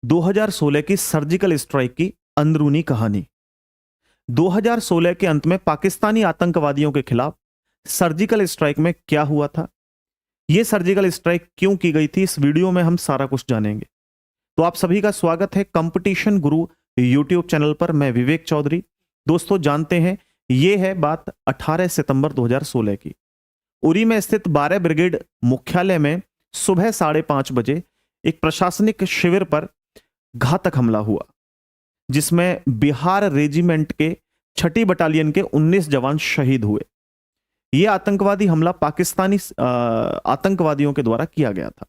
2016 की surgical strike की अंदरूनी कहानी। 2016 के अंत में पाकिस्तानी आतंकवादियों के खिलाफ सर्जिकल स्ट्राइक में क्या हुआ था, यह सर्जिकल स्ट्राइक क्यों की गई थी, इस वीडियो में हम सारा कुछ जानेंगे। तो आप सभी का स्वागत है कंपटीशन गुरु यूट्यूब चैनल पर। मैं विवेक चौधरी। दोस्तों जानते हैं, यह है बात 18 सितंबर 2016 की। उरी में स्थित 12 ब्रिगेड मुख्यालय में सुबह 5:30 बजे एक प्रशासनिक शिविर पर घातक हमला हुआ, जिसमें बिहार रेजिमेंट के 6ठी बटालियन के 19 जवान शहीद हुए। यह आतंकवादी हमला पाकिस्तानी आतंकवादियों के द्वारा किया गया था।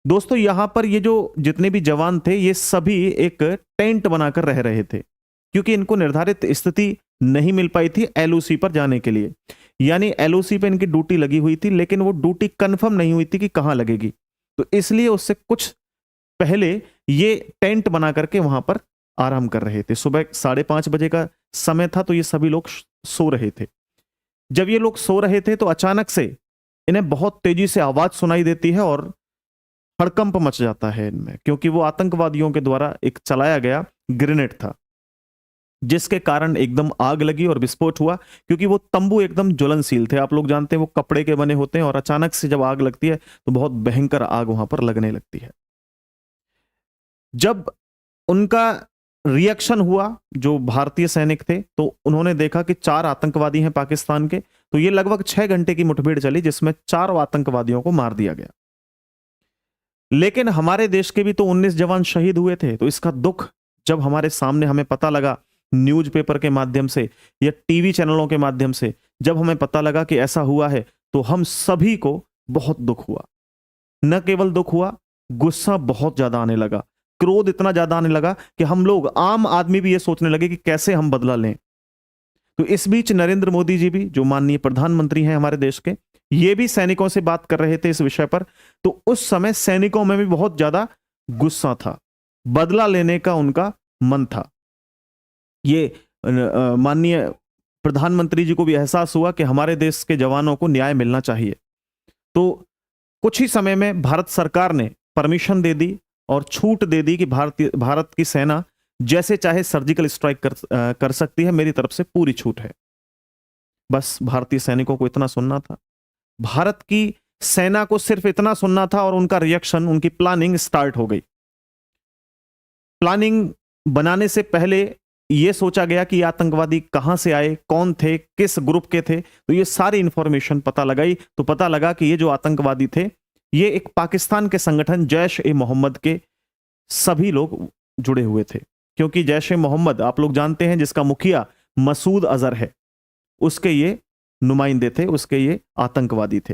दोस्तों यहां पर ये जो जितने भी जवान थे, ये सभी एक टेंट बनाकर रह रहे थे, क्योंकि इनको निर्धारित स्थिति नहीं मिल पाई थी एलओसी पर जाने के लिए। यानी एलओसी पे इनकी ड्यूटी लगी हुई थी, लेकिन वो ड्यूटी कंफर्म नहीं हुई थी कि कहां लगेगी। तो इसलिए उससे कुछ पहले ये टेंट बना करके वहां पर आराम कर रहे थे। सुबह 5:30 बजे का समय था, तो ये सभी लोग सो रहे थे। जब ये लोग सो रहे थे तो अचानक से इन्हें बहुत तेजी से आवाज सुनाई देती है और हड़कंप मच जाता है इनमें, क्योंकि वो आतंकवादियों के द्वारा एक चलाया गया ग्रेनेड था, जिसके कारण एकदम आग लगी और विस्फोट हुआ। क्योंकि वो तंबू एकदम ज्वलनशील थे, आप लोग जानते हैं वो कपड़े के बने होते हैं, और अचानक से जब आग लगती है तो बहुत भयंकर आग वहां पर लगने लगती है। जब उनका रिएक्शन हुआ, जो भारतीय सैनिक थे, तो उन्होंने देखा कि 4 आतंकवादी हैं पाकिस्तान के। तो ये लगभग 6 घंटे की मुठभेड़ चली, जिसमें 4 आतंकवादियों को मार दिया गया। लेकिन हमारे देश के भी तो 19 जवान शहीद हुए थे। तो इसका दुख जब हमारे सामने हमें पता लगा, न्यूज़पेपर के माध्यम से या टीवी चैनलों के माध्यम से जब हमें पता लगा कि ऐसा हुआ है, तो हम सभी को बहुत दुख हुआ। न केवल दुख हुआ, गुस्सा बहुत ज्यादा आने लगा, क्रोध इतना ज्यादा आने लगा कि हम लोग आम आदमी भी ये सोचने लगे कि कैसे हम बदला लें। तो इस बीच नरेंद्र मोदी जी भी, जो माननीय प्रधानमंत्री हैं हमारे देश के, ये भी सैनिकों से बात कर रहे थे इस विषय पर। तो उस समय सैनिकों में भी बहुत ज्यादा गुस्सा था, बदला लेने का उनका मन था। ये माननीय प्रधानमंत्री जी को भी एहसास हुआ कि हमारे देश के जवानों को न्याय मिलना चाहिए। तो कुछ ही समय में भारत सरकार ने परमिशन दे दी और छूट दे दी कि भारत की सेना जैसे चाहे सर्जिकल स्ट्राइक कर सकती है, मेरी तरफ से पूरी छूट है। बस भारतीय सैनिकों को इतना सुनना था, भारत की सेना को सिर्फ इतना सुनना था, और उनका रिएक्शन, उनकी प्लानिंग स्टार्ट हो गई। प्लानिंग बनाने से पहले यह सोचा गया कि आतंकवादी कहां से आए, कौन थे, किस ग्रुप के थे। तो ये सारी इंफॉर्मेशन पता लगाई, तो पता लगा कि ये जो आतंकवादी थे, ये एक पाकिस्तान के संगठन जैश-ए-मोहम्मद के सभी लोग जुड़े हुए थे। क्योंकि जैश-ए-मोहम्मद आप लोग जानते हैं, जिसका मुखिया मसूद अजहर है, उसके ये नुमाइंदे थे, उसके ये आतंकवादी थे।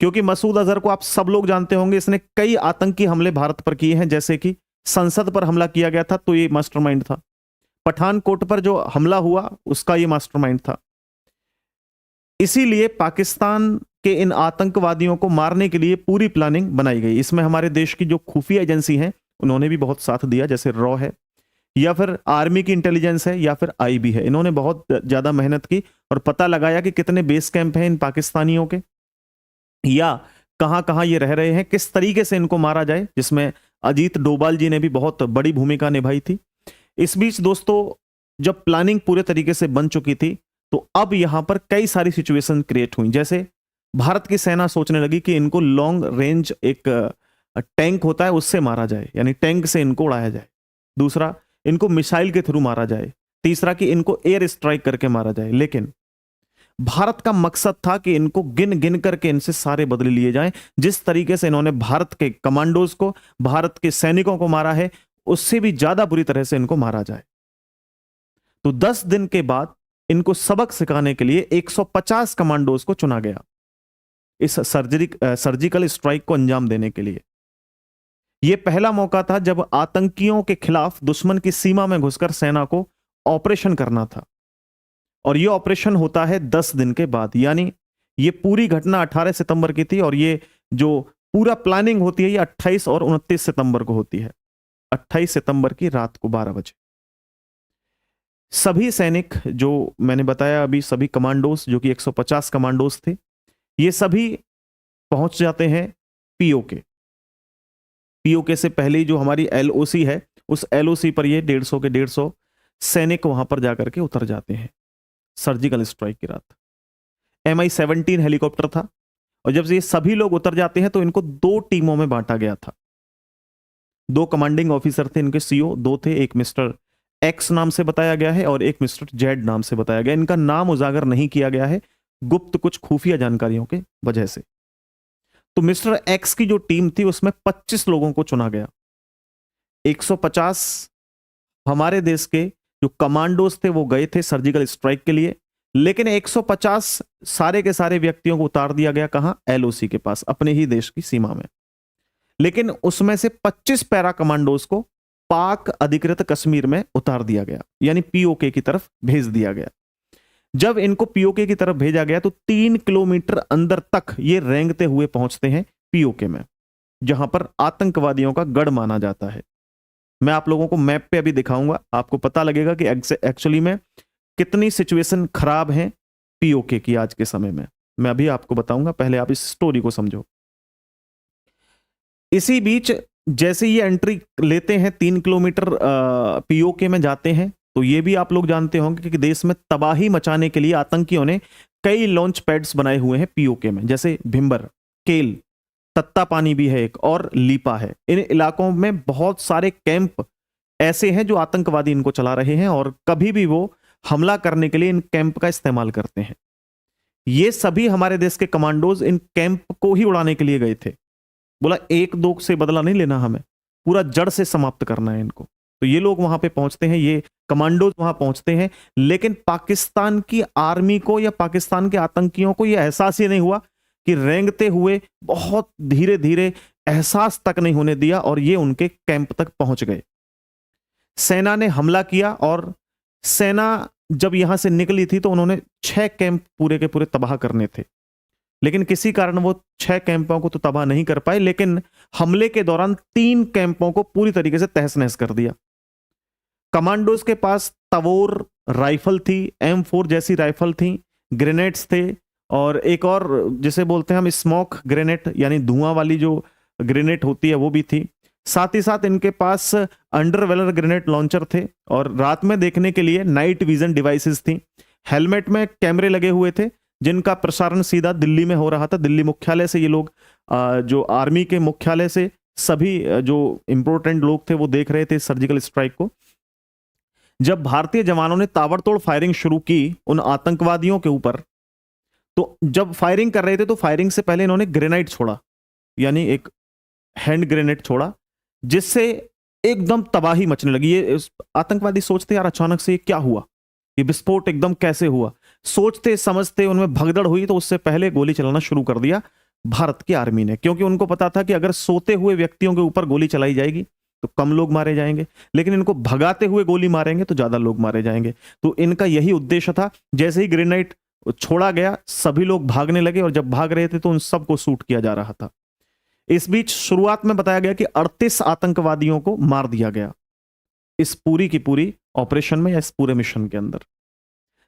क्योंकि मसूद अजहर को आप सब लोग जानते होंगे, इसने कई आतंकी हमले भारत पर किए हैं। जैसे कि संसद पर हमला किया गया था, तो ये मास्टरमाइंड था। पठानकोट पर जो हमला हुआ, उसका ये मास्टरमाइंड था। इसीलिए पाकिस्तान के इन आतंकवादियों को मारने के लिए पूरी प्लानिंग बनाई गई। इसमें हमारे देश की जो खुफिया एजेंसी हैं, उन्होंने भी बहुत साथ दिया, जैसे रॉ है, या फिर आर्मी की इंटेलिजेंस है, या फिर आईबी है। इन्होंने बहुत ज्यादा मेहनत की और पता लगाया कि कितने बेस कैंप हैं इन पाकिस्तानियों के, या कहां कहां ये रह रहे हैं, किस तरीके से इनको मारा जाए, जिसमें अजीत डोभाल जी ने भी बहुत बड़ी भूमिका निभाई थी। इस बीच दोस्तों, जब प्लानिंग पूरे तरीके से बन चुकी थी, तो अब यहां पर कई सारी सिचुएशन क्रिएट हुई। जैसे भारत की सेना सोचने लगी कि इनको लॉन्ग रेंज एक टैंक होता है, उससे मारा जाए, यानी टैंक से इनको उड़ाया जाए। दूसरा, इनको मिसाइल के थ्रू मारा जाए। तीसरा, कि इनको एयर स्ट्राइक करके मारा जाए। लेकिन भारत का मकसद था कि इनको गिन गिन करके इनसे सारे बदले लिए जाएं। जिस तरीके से इन्होंने भारत के कमांडोज को, भारत के सैनिकों को मारा है, उससे भी ज्यादा बुरी तरह से इनको मारा जाए। तो 10 दिन के बाद इनको सबक सिखाने के लिए 150 कमांडोज को चुना गया, इस सर्जिकल स्ट्राइक को अंजाम देने के लिए। यह पहला मौका था जब आतंकियों के खिलाफ दुश्मन की सीमा में घुसकर सेना को ऑपरेशन करना था। और यह ऑपरेशन होता है 10 दिन के बाद। यानी यह पूरी घटना 18 सितंबर की थी, और यह जो पूरा प्लानिंग होती है, यह 28 और 29 सितंबर को होती है। 28 सितंबर की रात को 12 बजे सभी सैनिक, जो मैंने बताया अभी, सभी कमांडोज, जो कि 150 कमांडोज थे, ये सभी पहुंच जाते हैं पीओके। पीओके से पहले ही जो हमारी एलओसी है, उस एलओसी पर ये 150 के 150 सैनिक वहां पर जाकर के उतर जाते हैं सर्जिकल स्ट्राइक की रात। MI-17 हेलीकॉप्टर था, और जब ये सभी लोग उतर जाते हैं तो इनको 2 टीमों में बांटा गया था। 2 कमांडिंग ऑफिसर थे, इनके सीओ 2 थे, एक मिस्टर एक्स नाम से बताया गया है और एक मिस्टर जेड नाम से बताया गया। इनका नाम उजागर नहीं किया गया है गुप्त कुछ खुफिया जानकारियों के वजह से। तो मिस्टर एक्स की जो टीम थी उसमें 25 लोगों को चुना गया। 150 हमारे देश के जो कमांडोज थे वो गए थे सर्जिकल स्ट्राइक के लिए, लेकिन 150 सारे के सारे व्यक्तियों को उतार दिया गया। कहां? एलओसी के पास, अपने ही देश की सीमा में। लेकिन उसमें से 25 पैरा कमांडोज को पाक अधिकृत कश्मीर में उतार दिया गया, यानी पीओके की तरफ भेज दिया गया। जब इनको पीओके की तरफ भेजा गया तो 3 किलोमीटर अंदर तक ये रेंगते हुए पहुंचते हैं पीओके में, जहां पर आतंकवादियों का गढ़ माना जाता है। मैं आप लोगों को मैप पे अभी दिखाऊंगा, आपको पता लगेगा कि एक्चुअली में कितनी सिचुएशन खराब है पीओके की आज के समय में। मैं अभी आपको बताऊंगा, पहले आप इस स्टोरी को समझो। इसी बीच जैसे ये एंट्री लेते हैं 3 किलोमीटर पीओके में जाते हैं, तो ये भी आप लोग जानते होंगे कि देश में तबाही मचाने के लिए आतंकियों ने कई लॉन्च पैड्स बनाए हुए हैं पीओके में, जैसे भिंबर, केल, तत्ता पानी भी है एक, और लीपा है। इन इलाकों में बहुत सारे कैंप ऐसे हैं जो आतंकवादी इनको चला रहे हैं, और कभी भी वो हमला करने के लिए इन कैंप का इस्तेमाल करते हैं। ये सभी हमारे देश के कमांडोज इन कैंप को ही उड़ाने के लिए गए थे। बोला 1-2 से बदला नहीं लेना, हमें पूरा जड़ से समाप्त करना है इनको। तो ये लोग वहां पे पहुंचते हैं, ये कमांडोज वहां पहुंचते हैं, लेकिन पाकिस्तान की आर्मी को या पाकिस्तान के आतंकियों को यह एहसास ही नहीं हुआ कि रेंगते हुए बहुत धीरे धीरे, एहसास तक नहीं होने दिया, और ये उनके कैंप तक पहुंच गए। सेना ने हमला किया, और सेना जब यहां से निकली थी तो उन्होंने 6 कैंप पूरे के पूरे तबाह करने थे, लेकिन किसी कारण वो 6 कैंपों को तो तबाह नहीं कर पाए, लेकिन हमले के दौरान 3 कैंपों को पूरी तरीके से तहस नहस कर दिया। कमांडोज के पास तवोर राइफल थी, M4 जैसी राइफल थी, ग्रेनेड्स थे, और एक और जिसे बोलते हैं हम स्मोक ग्रेनेड, यानी धुआं वाली जो ग्रेनेड होती है वो भी थी। साथ ही साथ इनके पास अंडरवेलर ग्रेनेड लॉन्चर थे, और रात में देखने के लिए नाइट विजन डिवाइसेस थी। हेलमेट में कैमरे लगे हुए थे जिनका प्रसारण सीधा दिल्ली में हो रहा था। दिल्ली मुख्यालय से ये लोग, जो आर्मी के मुख्यालय से सभी जो इंपोर्टेंट लोग थे वो देख रहे थे सर्जिकल स्ट्राइक को। जब भारतीय जवानों ने ताबड़तोड़ फायरिंग शुरू की उन आतंकवादियों के ऊपर, तो जब फायरिंग कर रहे थे तो फायरिंग से पहले इन्होंने ग्रेनाइट छोड़ा, यानी एक हैंड ग्रेनेड छोड़ा, जिससे एकदम तबाही मचने लगी। ये आतंकवादी सोचते यार अचानक से ये क्या हुआ, ये विस्फोट एकदम कैसे हुआ, सोचते समझते उनमें भगदड़ हुई, तो उससे पहले गोली चलाना शुरू कर दिया भारत की आर्मी ने, क्योंकि उनको पता था कि अगर सोते हुए व्यक्तियों के ऊपर गोली चलाई जाएगी तो कम लोग मारे जाएंगे, लेकिन इनको भगाते हुए गोली मारेंगे तो ज्यादा लोग मारे जाएंगे। तो इनका यही उद्देश्य था। जैसे ही ग्रेनाइट छोड़ा गया सभी लोग भागने लगे, और जब भाग रहे थे तो उन सबको शूट किया जा रहा था। इस बीच शुरुआत में बताया गया कि 38 आतंकवादियों को मार दिया गया इस पूरी की पूरी ऑपरेशन में या इस पूरे मिशन के अंदर,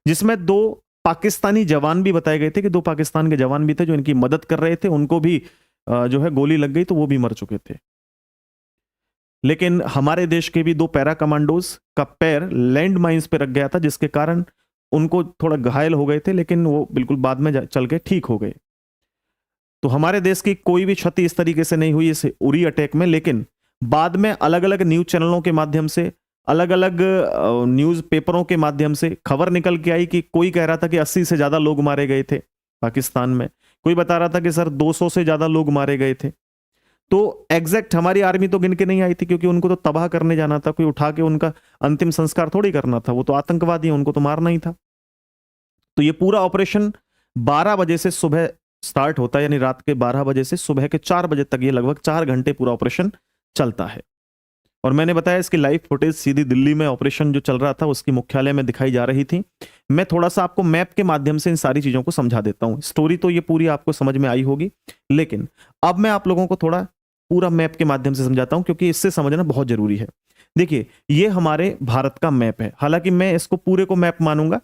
जिसमें 2 पाकिस्तानी जवान भी बताए गए थे कि 2 पाकिस्तान के जवान भी थे जो इनकी मदद कर रहे थे, उनको भी जो है गोली लग गई तो वो भी मर चुके थे। लेकिन हमारे देश के भी 2 पैरा कमांडोज का पैर लैंड माइंस पे रख गया था, जिसके कारण उनको थोड़ा घायल हो गए थे, लेकिन वो बिल्कुल बाद में चल के ठीक हो गए। तो हमारे देश की कोई भी क्षति इस तरीके से नहीं हुई इस उरी अटैक में, लेकिन बाद में अलग अलग न्यूज चैनलों के माध्यम से, अलग अलग न्यूज पेपरों के माध्यम से खबर निकल के आई कि कोई कह रहा था कि 80 से ज्यादा लोग मारे गए थे पाकिस्तान में, कोई बता रहा था कि सर 200 से ज्यादा लोग मारे गए थे। तो एग्जैक्ट हमारी आर्मी तो गिन के नहीं आई थी, क्योंकि उनको तो तबाह करने जाना था, कोई उठा के उनका अंतिम संस्कार थोड़ी करना था, वो तो आतंकवादी हैं, उनको तो मारना ही था। तो ये पूरा ऑपरेशन 12 बजे से सुबह स्टार्ट होता है, यानी रात के 12 बजे से सुबह के 4 बजे तक, ये लगभग 4 घंटे पूरा ऑपरेशन चलता है। और मैंने बताया इसकी लाइव फुटेज सीधी दिल्ली में ऑपरेशन जो चल रहा था उसकी मुख्यालय में दिखाई जा रही थी। मैं थोड़ा सा आपको मैप के माध्यम से इन सारी चीजों को समझा देता हूं। स्टोरी तो ये पूरी आपको समझ में आई होगी, लेकिन अब मैं आप लोगों को थोड़ा पूरा मैप के माध्यम से समझाता हूं, क्योंकि इससे समझना बहुत जरूरी है। देखिए ये हमारे भारत का मैप है, हालांकि मैं इसको पूरे को मैप मानूंगा।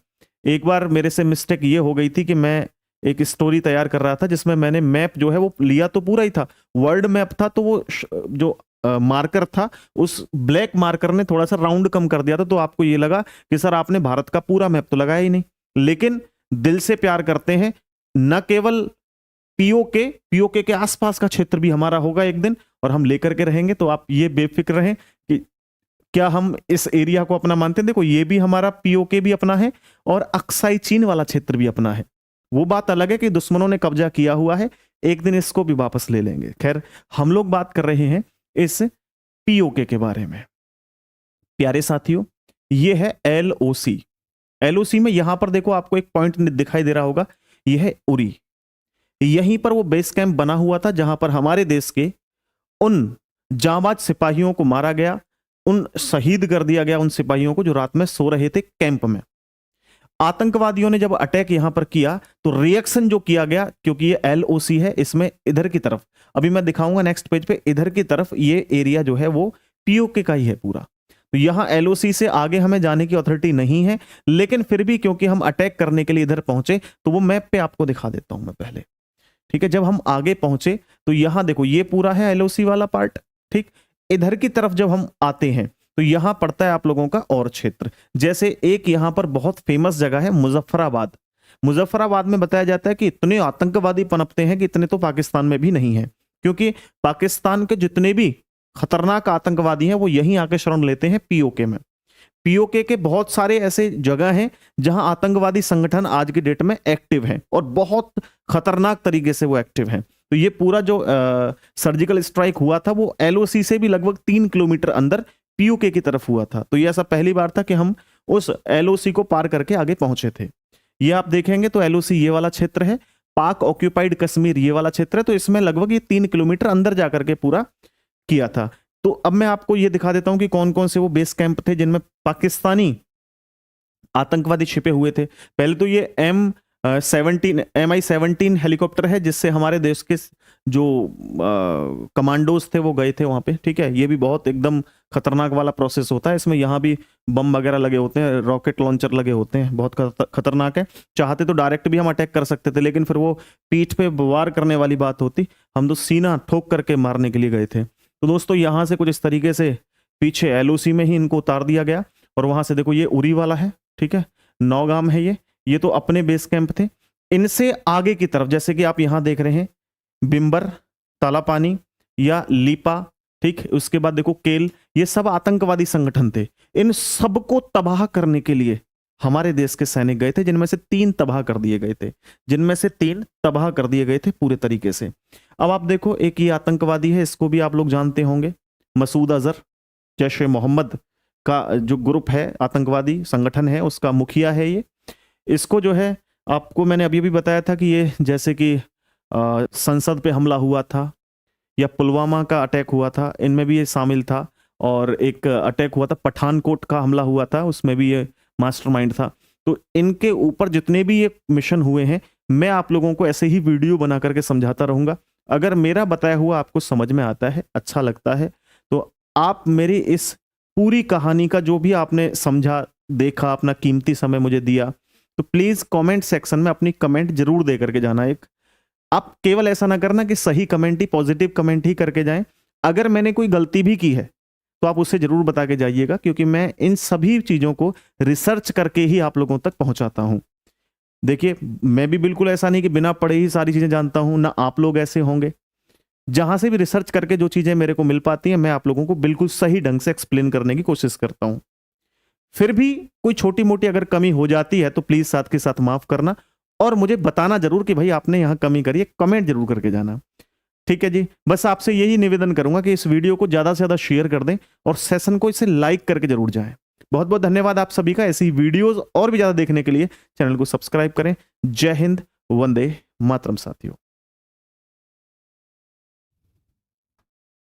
एक बार मेरे से मिस्टेक ये हो गई थी कि मैं एक स्टोरी तैयार कर रहा था जिसमें मैंने मैप जो है वो लिया तो पूरा ही था, वर्ल्ड मैप था, तो वो जो मार्कर था, उस ब्लैक मार्कर ने थोड़ा सा राउंड कम कर दिया था, तो आपको ये लगा कि सर आपने भारत का पूरा मैप तो लगाया ही नहीं। लेकिन दिल से प्यार करते हैं, न केवल पीओके के आसपास का क्षेत्र भी हमारा होगा एक दिन, और हम लेकर के रहेंगे। तो आप ये बेफिक्र रहें कि क्या हम इस एरिया को अपना मानते हैं। देखो ये भी हमारा पीओके भी अपना है और अक्साई चीन वाला क्षेत्र भी अपना है। वो बात अलग है कि दुश्मनों ने कब्जा किया हुआ है, एक दिन इसको भी वापस ले लेंगे। खैर, हम लोग बात कर रहे हैं इस पीओके के बारे में। प्यारे साथियों, ये है एलओसी। एलओसी में यहां पर देखो आपको एक पॉइंट दिखाई दे रहा होगा, यह है उरी। यहीं पर वो बेस कैंप बना हुआ था जहां पर हमारे देश के उन जांबाज सिपाहियों को मारा गया, उन शहीद कर दिया गया उन सिपाहियों को जो रात में सो रहे थे कैंप में। आतंकवादियों ने जब अटैक यहां पर किया तो रिएक्शन जो किया गया, क्योंकि ये एलओसी है, इसमें इधर की तरफ, अभी मैं दिखाऊंगा नेक्स्ट पेज पे, इधर की तरफ ये एरिया जो है वो पीओके का ही है पूरा। तो यहां एलओसी से आगे हमें जाने की अथॉरिटी नहीं है, लेकिन फिर भी क्योंकि हम अटैक करने के लिए इधर पहुंचे तो वो मैप पे आपको दिखा देता हूं मैं पहले। ठीक है, जब हम आगे पहुंचे तो यहां देखो ये पूरा है एलओसी वाला पार्ट। ठीक, इधर की तरफ जब हम आते हैं तो यहां पड़ता है आप लोगों का और क्षेत्र। जैसे एक यहां पर बहुत फेमस जगह है मुजफ्फराबाद। मुजफ्फराबाद में बताया जाता है कि इतने आतंकवादी पनपते हैं कि इतने तो पाकिस्तान में भी नहीं है, क्योंकि पाकिस्तान के जितने भी खतरनाक आतंकवादी हैं वो यहीं आके शरण लेते हैं पीओके में। पीओके के बहुत सारे ऐसे जगह हैं जहां आतंकवादी संगठन आज की डेट में एक्टिव हैं और बहुत खतरनाक तरीके से वो एक्टिव हैं। तो ये पूरा जो सर्जिकल स्ट्राइक हुआ था वो एलओसी से भी लगभग 3 किलोमीटर अंदर पीओके की तरफ हुआ था। तो ये ऐसा पहली बार था कि हम उस एलओसी को पार करके आगे पहुंचे थे। ये आप देखेंगे तो एलओसी ये वाला क्षेत्र है, पाक ऑक्यूपाइड कश्मीर ये वाला क्षेत्र है। तो इसमें लगभग ये 3 किलोमीटर अंदर जाकर के पूरा किया था। तो अब मैं आपको ये दिखा देता हूं कि कौन कौन से वो बेस कैंप थे जिनमें पाकिस्तानी आतंकवादी छिपे हुए थे। पहले तो ये MI-17 हेलीकॉप्टर है, जिससे हमारे देश के जो कमांडोज थे वो गए थे वहां पे। ठीक है, ये भी बहुत एकदम खतरनाक वाला प्रोसेस होता है। इसमें यहाँ भी बम वगैरह लगे होते हैं, रॉकेट लॉन्चर लगे होते हैं, बहुत खतरनाक है। चाहते तो डायरेक्ट भी हम अटैक कर सकते थे, लेकिन फिर वो पीठ पे वार करने वाली बात होती, हम तो सीना ठोक करके मारने के लिए गए थे। तो दोस्तों यहां से कुछ इस तरीके से पीछे एलओसी में ही इनको उतार दिया गया, और वहां से देखो ये उरी वाला है। ठीक है, नौगाम है ये तो अपने बेस कैंप थे। इनसे आगे की तरफ जैसे कि आप यहां देख रहे हैं बिम्बर, तालापानी या लीपा, ठीक, उसके बाद देखो केल, ये सब आतंकवादी संगठन थे। इन सबको तबाह करने के लिए हमारे देश के सैनिक गए थे, जिनमें से 3 तबाह कर दिए गए थे पूरे तरीके से। अब आप देखो एक ये आतंकवादी है, इसको भी आप लोग जानते होंगे, मसूद अजहर, जैश ए मोहम्मद का जो ग्रुप है, आतंकवादी संगठन है, उसका मुखिया है ये। इसको जो है आपको मैंने अभी भी बताया था कि ये जैसे कि संसद पे हमला हुआ था या पुलवामा का अटैक हुआ था, इनमें भी ये शामिल था। और एक अटैक हुआ था, पठानकोट का हमला हुआ था, उसमें भी ये मास्टरमाइंड था। तो इनके ऊपर जितने भी ये मिशन हुए हैं, मैं आप लोगों को ऐसे ही वीडियो बना करके समझाता रहूंगा। अगर मेरा बताया हुआ आपको समझ में आता है, अच्छा लगता है, तो आप मेरी इस पूरी कहानी का जो भी आपने समझा, देखा, अपना कीमती समय मुझे दिया, तो प्लीज कमेंट सेक्शन में अपनी कमेंट जरूर दे करके जाना। एक आप केवल ऐसा ना करना कि सही कमेंट ही, पॉजिटिव कमेंट ही करके जाएं। अगर मैंने कोई गलती भी की है तो आप उससे जरूर बता के जाइएगा, क्योंकि मैं इन सभी चीजों को रिसर्च करके ही आप लोगों तक पहुंचाता हूं। देखिए, मैं भी बिल्कुल ऐसा नहीं कि बिना पढ़े ही सारी चीजें जानता हूं, ना आप लोग ऐसे होंगे। जहां से भी रिसर्च करके जो चीजें मेरे को मिल पाती हैं, मैं आप लोगों को बिल्कुल सही ढंग से एक्सप्लेन करने की कोशिश करता हूं। फिर भी कोई छोटी मोटी अगर कमी हो जाती है तो प्लीज साथ के साथ माफ करना, और मुझे बताना जरूर कि भाई आपने यहां कमी करी है, कमेंट जरूर करके जाना। ठीक है जी, बस आपसे यही निवेदन करूंगा कि इस वीडियो को ज्यादा से ज्यादा शेयर कर दें और सेशन को इसे लाइक करके जरूर जाएं। बहुत बहुत धन्यवाद आप सभी का। ऐसी वीडियोस और भी ज्यादा देखने के लिए चैनल को सब्सक्राइब करें। जय हिंद, वंदे मातरम साथियों।